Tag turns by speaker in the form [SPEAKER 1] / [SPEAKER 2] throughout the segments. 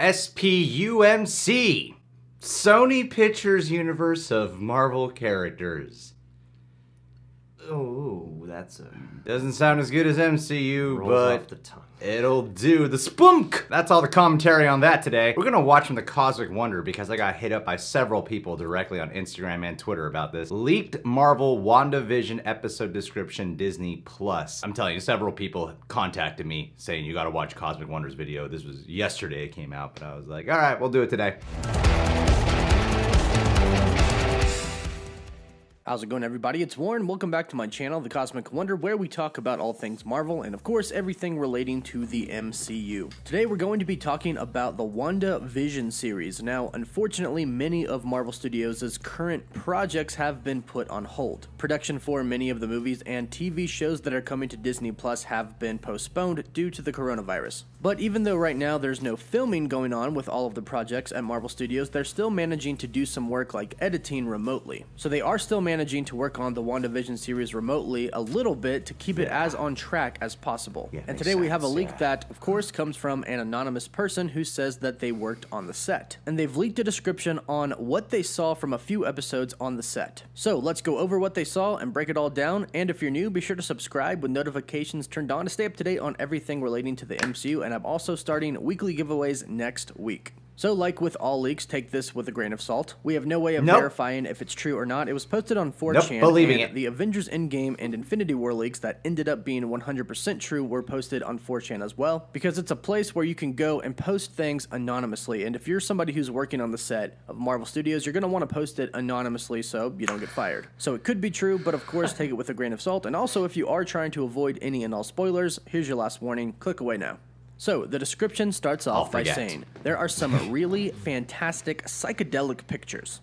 [SPEAKER 1] SPUMC, Sony Pictures Universe of Marvel Characters. Oh, that's doesn't sound as good as MCU,
[SPEAKER 2] Rolls
[SPEAKER 1] but
[SPEAKER 2] off the tongue.
[SPEAKER 1] It'll do. The spunk! That's all the commentary on that today. We're gonna watch from the Cosmic Wonder because I got hit up by several people directly on Instagram and Twitter about this. Leaked Marvel WandaVision episode description Disney Plus. I'm telling you, several people contacted me saying you gotta watch Cosmic Wonder's video. This was yesterday it came out, but I was like, all right, we'll do it today.
[SPEAKER 3] How's it going, everybody? It's Warren. Welcome back to my channel, The Cosmic Wonder, where we talk about all things Marvel and, of course, everything relating to the MCU. Today, we're going to be talking about the WandaVision series. Now, unfortunately, many of Marvel Studios' current projects have been put on hold. Production for many of the movies and TV shows that are coming to Disney Plus have been postponed due to the coronavirus. But even though right now there's no filming going on with all of the projects at Marvel Studios, they're still managing to do some work like editing remotely. So they are still managing to work on the WandaVision series remotely a little bit to keep it as on track as possible. And today we have a leak that, of course, comes from an anonymous person who says that they worked on the set. And they've leaked a description on what they saw from a few episodes on the set. So let's go over what they saw and break it all down. And if you're new, be sure to subscribe with notifications turned on to stay up to date on everything relating to the MCU. And I'm also starting weekly giveaways next week. So like with all leaks, take this with a grain of salt. We have no way of verifying if it's true or not. It was posted on 4chan, and the Avengers Endgame and Infinity War leaks that ended up being 100% true were posted on 4chan as well, because it's a place where you can go and post things anonymously. And if you're somebody who's working on the set of Marvel Studios, you're going to want to post it anonymously so you don't get fired. So it could be true, but of course take it with a grain of salt. And also, if you are trying to avoid any and all spoilers, here's your last warning. Click away now. So, the description starts off by saying, there are some really fantastic psychedelic pictures.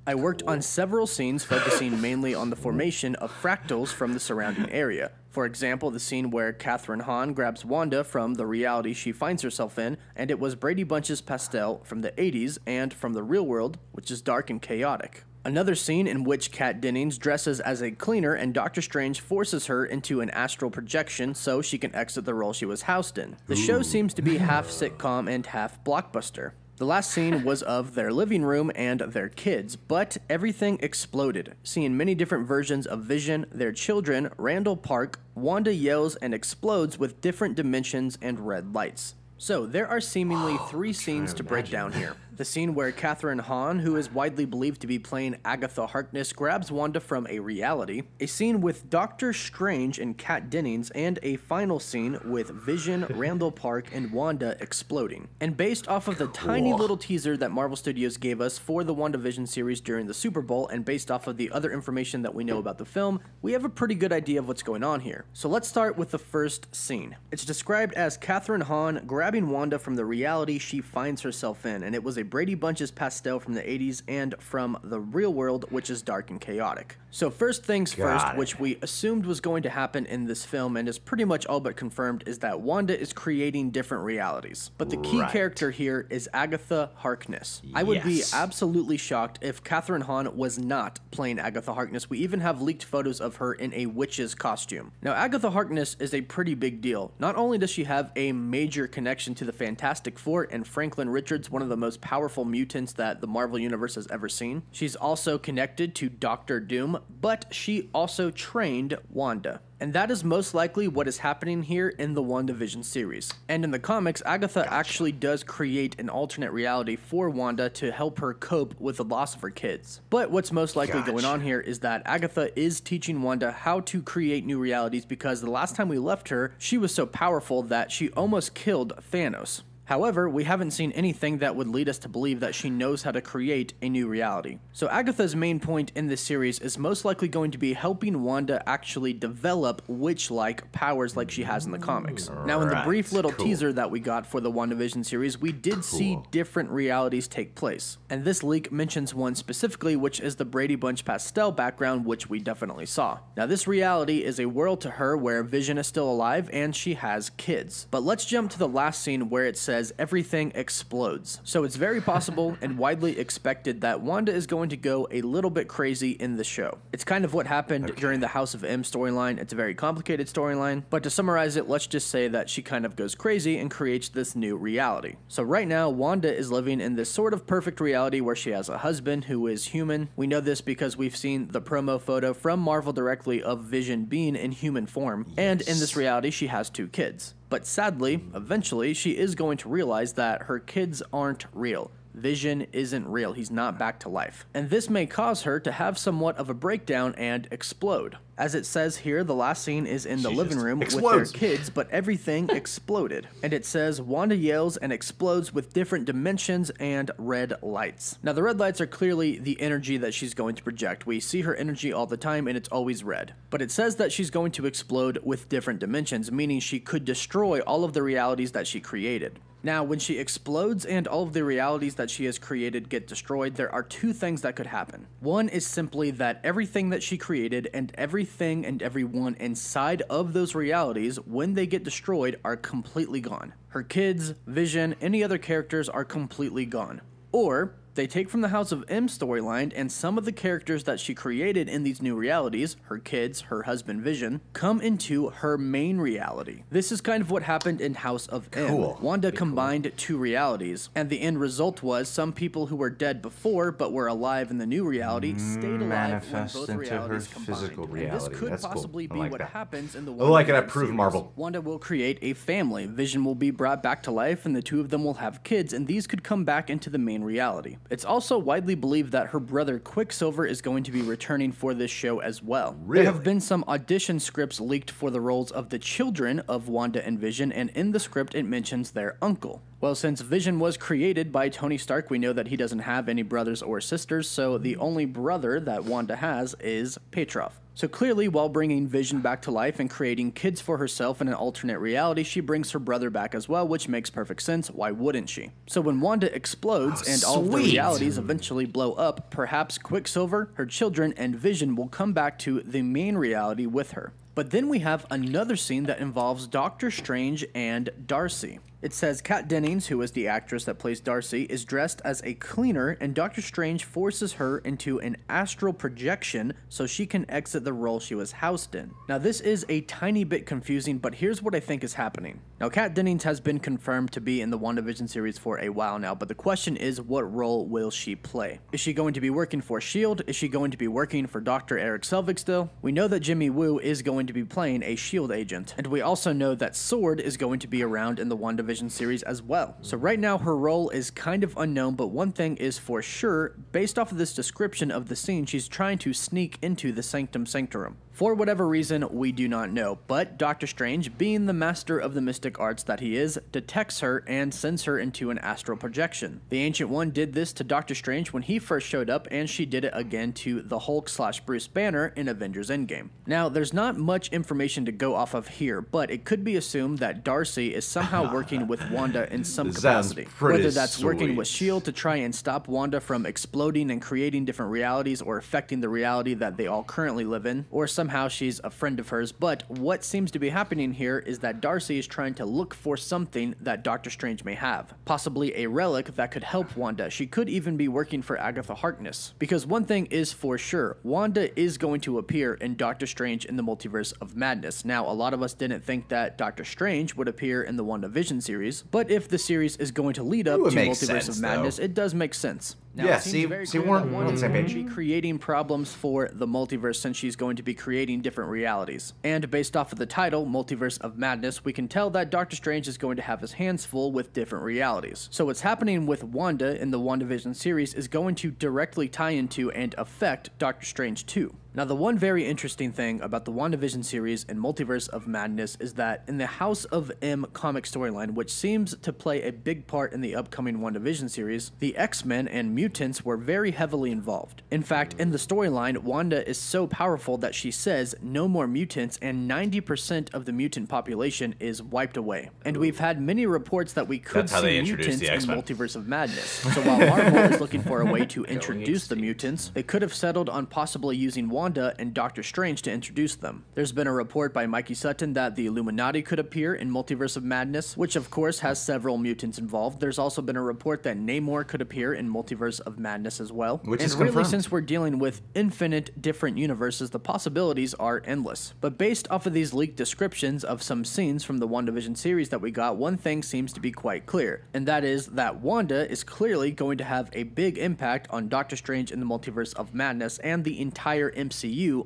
[SPEAKER 3] I worked on several scenes focusing mainly on the formation of fractals from the surrounding area. For example, the scene where Kathryn Hahn grabs Wanda from the reality she finds herself in, and it was Brady Bunch's pastel from the 80s and from the real world, which is dark and chaotic. Another scene in which Kat Dennings dresses as a cleaner and Doctor Strange forces her into an astral projection so she can exit the role she was housed in. The show seems to be half sitcom and half blockbuster. The last scene was of their living room and their kids, but everything exploded, seeing many different versions of Vision, their children, Randall Park. Wanda yells and explodes with different dimensions and red lights. So, there are seemingly three scenes to break down here. The scene where Kathryn Hahn, who is widely believed to be playing Agatha Harkness, grabs Wanda from a reality. A scene with Doctor Strange and Kat Dennings, and a final scene with Vision, Randall Park, and Wanda exploding. And based off of the tiny little teaser that Marvel Studios gave us for the WandaVision series during the Super Bowl, and based off of the other information that we know about the film, we have a pretty good idea of what's going on here. So let's start with the first scene. It's described as Kathryn Hahn grabbing Wanda from the reality she finds herself in, and it was a Brady Bunch's pastel from the 80s and from the real world, which is dark and chaotic. So first things first, which we assumed was going to happen in this film and is pretty much all but confirmed, is that Wanda is creating different realities. But the key character here is Agatha Harkness. I would be absolutely shocked if Kathryn Hahn was not playing Agatha Harkness. We even have leaked photos of her in a witch's costume. Now, Agatha Harkness is a pretty big deal. Not only does she have a major connection to the Fantastic Four and Franklin Richards, one of the most powerful mutants that the Marvel Universe has ever seen, she's also connected to Doctor Doom, but she also trained Wanda. And that is most likely what is happening here in the WandaVision series. And in the comics, Agatha actually does create an alternate reality for Wanda to help her cope with the loss of her kids. But what's most likely going on here is that Agatha is teaching Wanda how to create new realities, because the last time we left her, she was so powerful that she almost killed Thanos. However, we haven't seen anything that would lead us to believe that she knows how to create a new reality. So Agatha's main point in this series is most likely going to be helping Wanda actually develop witch-like powers like she has in the comics. Now, in the brief little teaser that we got for the WandaVision series, we did see different realities take place. And this leak mentions one specifically, which is the Brady Bunch pastel background, which we definitely saw. Now, this reality is a world to her where Vision is still alive and she has kids. But let's jump to the last scene where it says says everything explodes. So it's very possible and widely expected that Wanda is going to go a little bit crazy in the show. It's kind of what happened during the House of M storyline. It's a very complicated storyline, but to summarize it, let's just say that she kind of goes crazy and creates this new reality. So right now, Wanda is living in this sort of perfect reality where she has a husband who is human. We know this because we've seen the promo photo from Marvel directly of Vision being in human form, and in this reality, she has 2 kids. But sadly, eventually, she is going to realize that her kids aren't real. Vision isn't real. He's not back to life. And this may cause her to have somewhat of a breakdown and explode. As it says here, the last scene is in the living room with their kids, but everything exploded. And it says, Wanda yells and explodes with different dimensions and red lights. Now, the red lights are clearly the energy that she's going to project. We see her energy all the time, and it's always red. But it says that she's going to explode with different dimensions, meaning she could destroy all of the realities that she created. Now, when she explodes and all of the realities that she has created get destroyed, there are 2 things that could happen. One is simply that everything that she created and everything and everyone inside of those realities, when they get destroyed, are completely gone. Her kids, Vision, any other characters are completely gone. Or they take from the House of M storyline, and some of the characters that she created in these new realities, her kids, her husband Vision, come into her main reality. This is kind of what happened in House of M. Wanda combined 2 realities, and the end result was some people who were dead before but were alive in the new reality stayed alive when both realities combined. And this could possibly be what happens in the Wandavision series.
[SPEAKER 1] Marvel.
[SPEAKER 3] Wanda will create a family. Vision will be brought back to life, and the 2 of them will have kids, and these could come back into the main reality. It's also widely believed that her brother Quicksilver is going to be returning for this show as well.
[SPEAKER 1] Really?
[SPEAKER 3] There have been some audition scripts leaked for the roles of the children of Wanda and Vision, and in the script it mentions their uncle. Well, since Vision was created by Tony Stark, we know that he doesn't have any brothers or sisters, so the only brother that Wanda has is Petrov. So clearly, while bringing Vision back to life and creating kids for herself in an alternate reality, she brings her brother back as well, which makes perfect sense. Why wouldn't she? So when Wanda explodes and all of the realities eventually blow up, perhaps Quicksilver, her children, and Vision will come back to the main reality with her. But then we have another scene that involves Doctor Strange and Darcy. It says Kat Dennings, who is the actress that plays Darcy, is dressed as a cleaner, and Doctor Strange forces her into an astral projection so she can exit the role she was housed in. Now, this is a tiny bit confusing, but here's what I think is happening. Now, Kat Dennings has been confirmed to be in the WandaVision series for a while now, but the question is, what role will she play? Is she going to be working for S.H.I.E.L.D.? Is she going to be working for Dr. Eric Selvig still? We know that Jimmy Woo is going to be playing a S.H.I.E.L.D. agent, and we also know that Sword is going to be around in the WandaVision series as well. So right now her role is kind of unknown, but one thing is for sure, based off of this description of the scene, she's trying to sneak into the Sanctum Sanctorum. For whatever reason, we do not know, but Doctor Strange, being the master of the mystic arts that he is, detects her and sends her into an astral projection. The Ancient One did this to Doctor Strange when he first showed up, and she did it again to the Hulk/Bruce Banner in Avengers Endgame. Now, there's not much information to go off of here, but it could be assumed that Darcy is somehow working with Wanda in some capacity. Whether that's working with S.H.I.E.L.D. to try and stop Wanda from exploding and creating different realities or affecting the reality that they all currently live in, or somehow she's a friend of hers. But what seems to be happening here is that Darcy is trying to look for something that Doctor Strange may have. Possibly a relic that could help Wanda. She could even be working for Agatha Harkness. Because one thing is for sure, Wanda is going to appear in Doctor Strange in the Multiverse of Madness. Now, a lot of us didn't think that Doctor Strange would appear in the WandaVision series, but if the series is going to lead up to Multiverse of Madness, it does make sense. Now,
[SPEAKER 1] yeah,
[SPEAKER 3] it seems very clear that Wanda is going to be creating problems for the multiverse since she's going to be creating different realities. And based off of the title, Multiverse of Madness, we can tell that Doctor Strange is going to have his hands full with different realities. So what's happening with Wanda in the WandaVision series is going to directly tie into and affect Doctor Strange 2. Now, the one very interesting thing about the WandaVision series and Multiverse of Madness is that in the House of M comic storyline, which seems to play a big part in the upcoming WandaVision series, the X-Men and mutants were very heavily involved. In fact, in the storyline, Wanda is so powerful that she says no more mutants, and 90% of the mutant population is wiped away. And we've had many reports that we could see mutants in Multiverse of Madness. So while Marvel is looking for a way to introduce the mutants, they could have settled on possibly using Wanda Wanda and Doctor Strange to introduce them. There's been a report by Mikey Sutton that the Illuminati could appear in Multiverse of Madness, which of course has several mutants involved. There's also been a report that Namor could appear in Multiverse of Madness as well.
[SPEAKER 1] Which is
[SPEAKER 3] really,
[SPEAKER 1] confirmed.
[SPEAKER 3] since we're dealing with infinite different universes, the possibilities are endless. But based off of these leaked descriptions of some scenes from the WandaVision series that we got, one thing seems to be quite clear, and that is that Wanda is clearly going to have a big impact on Doctor Strange in the Multiverse of Madness and the entire MCU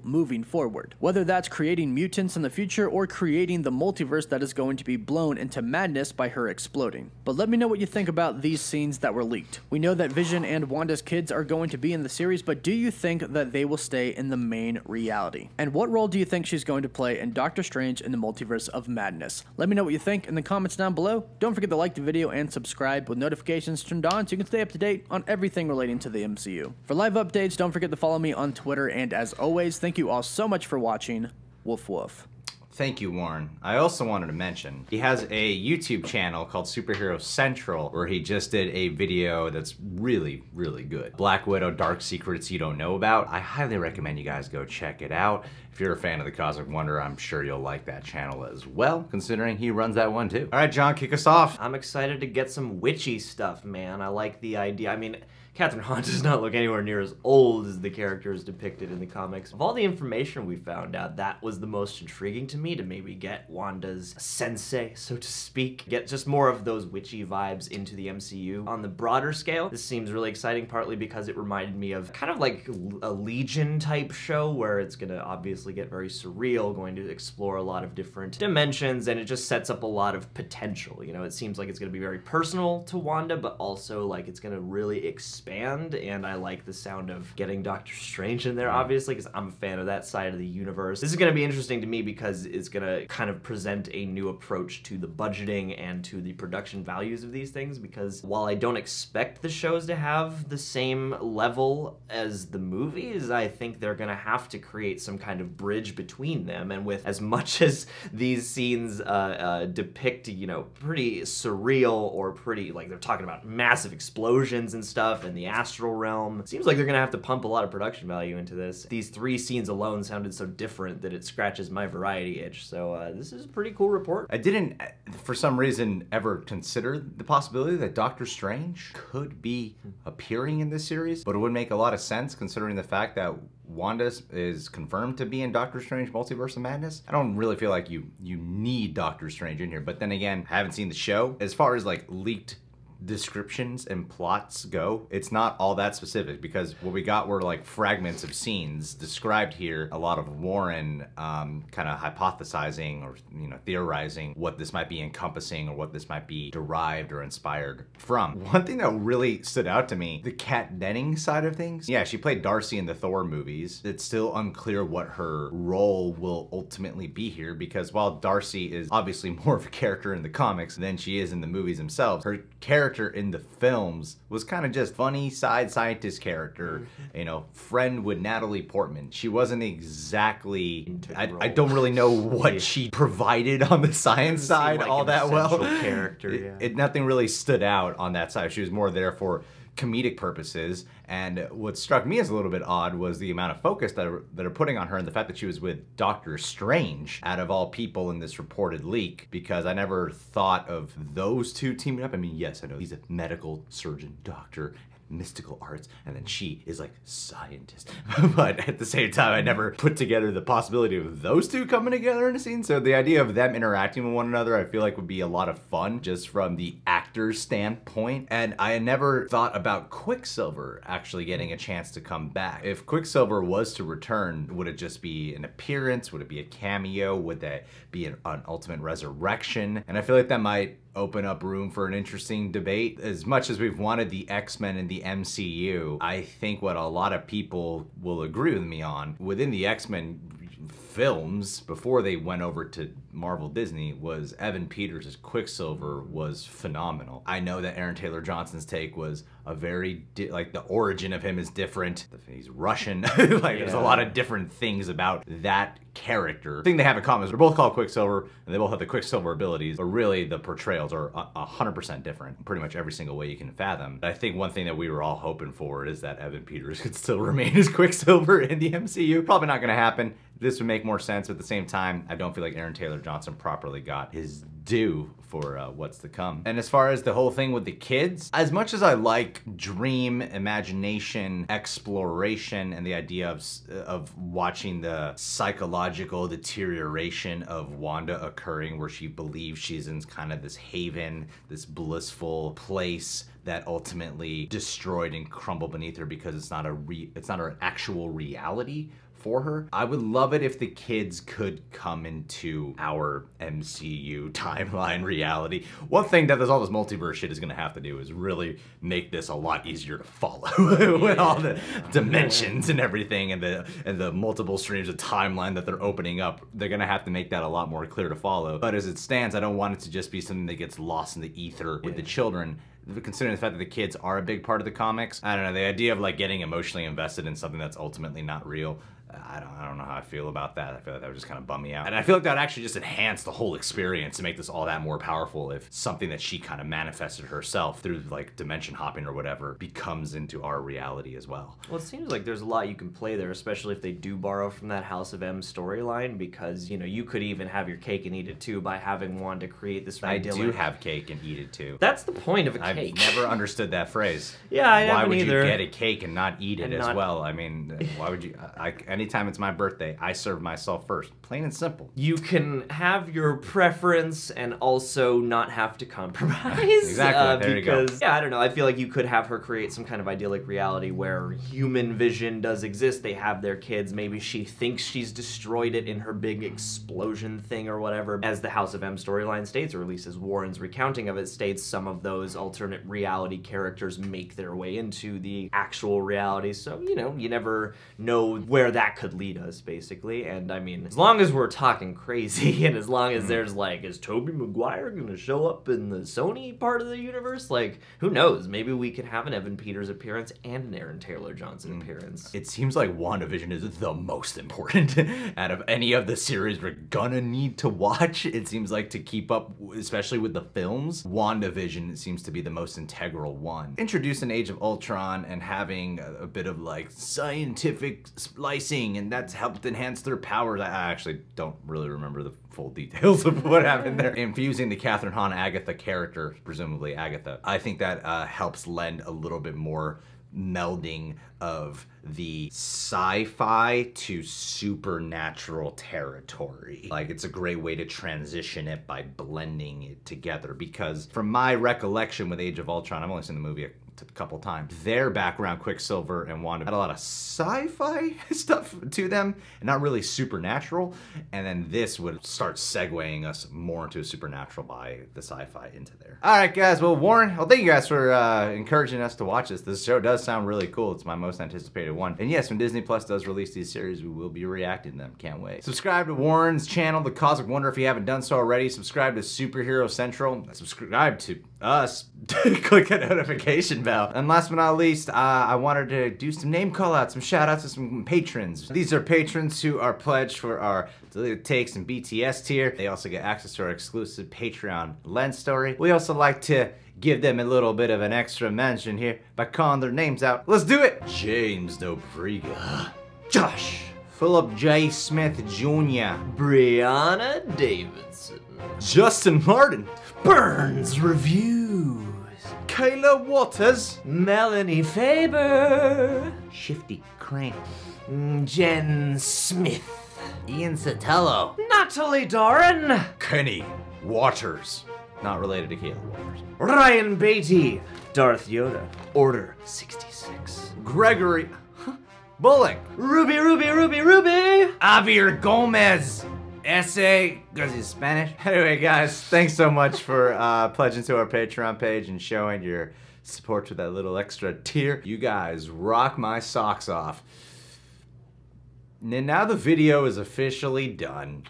[SPEAKER 3] moving forward. Whether that's creating mutants in the future or creating the multiverse that is going to be blown into madness by her exploding. But let me know what you think about these scenes that were leaked. We know that Vision and Wanda's kids are going to be in the series, but do you think that they will stay in the main reality? And what role do you think she's going to play in Doctor Strange in the Multiverse of Madness? Let me know what you think in the comments down below. Don't forget to like the video and subscribe with notifications turned on so you can stay up to date on everything relating to the MCU. For live updates, don't forget to follow me on Twitter, and as always, thank you all so much for watching. Woof woof.
[SPEAKER 1] Thank you, Warren. I also wanted to mention, he has a YouTube channel called Superhero Central where he just did a video that's really, really good. Black Widow, Dark Secrets You Don't Know About. I highly recommend you guys go check it out. If you're a fan of the Cosmic Wonder, I'm sure you'll like that channel as well, considering he runs that one too. All right, John, kick us off.
[SPEAKER 2] I'm excited to get some witchy stuff, man. I like the idea. I mean, Catherine Hahn does not look anywhere near as old as the characters depicted in the comics. Of all the information we found out, that was the most intriguing to me, to maybe get Wanda's sensei, so to speak. Get just more of those witchy vibes into the MCU. On the broader scale, this seems really exciting, partly because it reminded me of kind of like a Legion type show where it's gonna obviously get very surreal, going to explore a lot of different dimensions, and it just sets up a lot of potential. You know, it seems like it's gonna be very personal to Wanda, but also like it's gonna really expand, and I like the sound of getting Doctor Strange in there, obviously, because I'm a fan of that side of the universe. This is going to be interesting to me because it's going to kind of present a new approach to the budgeting and to the production values of these things, because while I don't expect the shows to have the same level as the movies, I think they're going to have to create some kind of bridge between them, and with as much as these scenes depict, you know, pretty surreal or pretty, like, they're talking about massive explosions and stuff, and the astral realm. Seems like they're gonna have to pump a lot of production value into this. These 3 scenes alone sounded so different that it scratches my variety itch, so this is a pretty cool report.
[SPEAKER 1] I didn't, for some reason, ever consider the possibility that Doctor Strange could be appearing in this series, but it would make a lot of sense considering the fact that Wanda is confirmed to be in Doctor Strange Multiverse of Madness. I don't really feel like you need Doctor Strange in here, but then again, I haven't seen the show. As far as like leaked descriptions and plots go, it's not all that specific, because what we got were like fragments of scenes described here. A lot of Warren kind of hypothesizing or, you know, theorizing what this might be encompassing or what this might be derived or inspired from. One thing that really stood out to me, the Kat Denning side of things. Yeah, she played Darcy in the Thor movies. It's still unclear what her role will ultimately be here, because while Darcy is obviously more of a character in the comics than she is in the movies themselves, her character in the films was kind of just funny side scientist character, you know, friend with Natalie Portman. She wasn't exactly, I don't really know what she provided on the science side
[SPEAKER 2] like
[SPEAKER 1] all that well.
[SPEAKER 2] Character, yeah.
[SPEAKER 1] Nothing really stood out on that side. She was more there for comedic purposes, and what struck me as a little bit odd was the amount of focus that are putting on her, and the fact that she was with Doctor Strange out of all people in this reported leak, because I never thought of those two teaming up. I mean, yes, I know he's a medical surgeon, doctor, mystical arts, and then she is like scientist. But at the same time, I never put together the possibility of those two coming together in a scene. So the idea of them interacting with one another, I feel like would be a lot of fun just from the actor's standpoint. And I had never thought about Quicksilver actually getting a chance to come back. If Quicksilver was to return, would it just be an appearance? Would it be a cameo? Would that be an ultimate resurrection? And I feel like that might open up room for an interesting debate. As much as we've wanted the X-Men in the MCU, I think what a lot of people will agree with me on, within the X-Men films, before they went over to Marvel Disney was Evan Peters as Quicksilver was phenomenal. I know that Aaron Taylor Johnson's take was a very, like, the origin of him is different. He's Russian. Like, there's a lot of different things about that character. The thing they have in common is they're both called Quicksilver, and they both have the Quicksilver abilities, but really the portrayals are 100% different, pretty much every single way you can fathom. But I think one thing that we were all hoping for is that Evan Peters could still remain as Quicksilver in the MCU. Probably not gonna happen. This would make more sense, but at the same time, I don't feel like Aaron Taylor Johnson properly got his due for what's to come. And as far as the whole thing with the kids, as much as I like dream, imagination, exploration, and the idea of watching the psychological deterioration of Wanda occurring, where she believes she's in kind of this haven, this blissful place that ultimately destroyed and crumbled beneath her because it's not an actual reality for her. I would love it if the kids could come into our MCU timeline reality. One thing that all this multiverse shit is gonna have to do is really make this a lot easier to follow with all the dimensions and everything and the multiple streams of timeline that they're opening up. They're gonna have to make that a lot more clear to follow. But as it stands, I don't want it to just be something that gets lost in the ether with the children. Considering the fact that the kids are a big part of the comics, I don't know, the idea of like getting emotionally invested in something that's ultimately not real, I don't know how I feel about that. I feel like that would just kind of bum me out. And I feel like that would actually just enhance the whole experience to make this all that more powerful if something that she kind of manifested herself through like dimension hopping or whatever becomes into our reality as well.
[SPEAKER 2] Well, it seems like there's a lot you can play there, especially if they do borrow from that House of M storyline, because, you know, you could even have your cake and eat it too by having Wanda create this idyllic...
[SPEAKER 1] I do have cake and eat it too.
[SPEAKER 2] That's the point of a cake.
[SPEAKER 1] I've never understood that phrase.
[SPEAKER 2] Yeah, I
[SPEAKER 1] Why
[SPEAKER 2] haven't
[SPEAKER 1] would
[SPEAKER 2] either.
[SPEAKER 1] you get a cake and not eat it as well? I mean, why would you... anytime it's my birthday, I serve myself first. Plain and simple.
[SPEAKER 2] You can have your preference and also not have to compromise.
[SPEAKER 1] Exactly, there you go.
[SPEAKER 2] Yeah, I don't know, I feel like you could have her create some kind of idyllic reality where human vision does exist. They have their kids. Maybe she thinks she's destroyed it in her big explosion thing or whatever. As the House of M storyline states, or at least as Warren's recounting of it states, some of those alternate reality characters make their way into the actual reality. So, you know, you never know where that could lead us, basically. And I mean, as long as we're talking crazy and as long as there's like, is Tobey Maguire gonna show up in the Sony part of the universe? Like, who knows? Maybe we could have an Evan Peters appearance and an Aaron Taylor Johnson appearance.
[SPEAKER 1] It seems like WandaVision is the most important out of any of the series we're gonna need to watch. It seems like to keep up, especially with the films, WandaVision seems to be the most integral one. Introduce an Age of Ultron and having a bit of like scientific splicing, and that's helped enhance their powers. I actually don't really remember the full details of what happened there. Infusing the Catherine Hahn Agatha character, presumably Agatha, I think that helps lend a little bit more melding of the sci-fi to supernatural territory. Like, it's a great way to transition it by blending it together, because from my recollection with Age of Ultron, I've only seen the movie a couple times, their background, Quicksilver and Wanda, had a lot of sci-fi stuff to them and not really supernatural, and then this would start segueing us more into a supernatural by the sci-fi into there. Alright guys, well Warren, well thank you guys for encouraging us to watch this. This show does sound really cool. It's my most anticipated one. And yes, when Disney Plus does release these series, we will be reacting to them. Can't wait. Subscribe to Warren's channel, The Cosmic Wonder, if you haven't done so already. Subscribe to Superhero Central. Subscribe to us. Click the notification bell. And last but not least, I wanted to do some name call outs, some shout outs to some patrons. These are patrons who are pledged for our Deleted Takes and BTS tier. They also get access to our exclusive Patreon Lens story. We also like to give them a little bit of an extra mention here by calling their names out. Let's do it! James Dobriga, Josh, Philip J. Smith Jr.,
[SPEAKER 2] Brianna Davidson,
[SPEAKER 1] Justin Martin,
[SPEAKER 2] Burns Reviews,
[SPEAKER 1] Kayla Waters,
[SPEAKER 2] Melanie Faber,
[SPEAKER 1] Shifty Crane,
[SPEAKER 2] Jen Smith,
[SPEAKER 1] Ian Sotelo,
[SPEAKER 2] Natalie Doran,
[SPEAKER 1] Kenny Waters, not related to Kayla Waters,
[SPEAKER 2] Ryan Beatty, Darth Yoda, Order 66,
[SPEAKER 1] Gregory Bullock,
[SPEAKER 2] Ruby,
[SPEAKER 1] Javier Gomez, essay, because he's Spanish. Anyway, guys, thanks so much for pledging to our Patreon page and showing your support to that little extra tier. You guys rock my socks off. And now the video is officially done.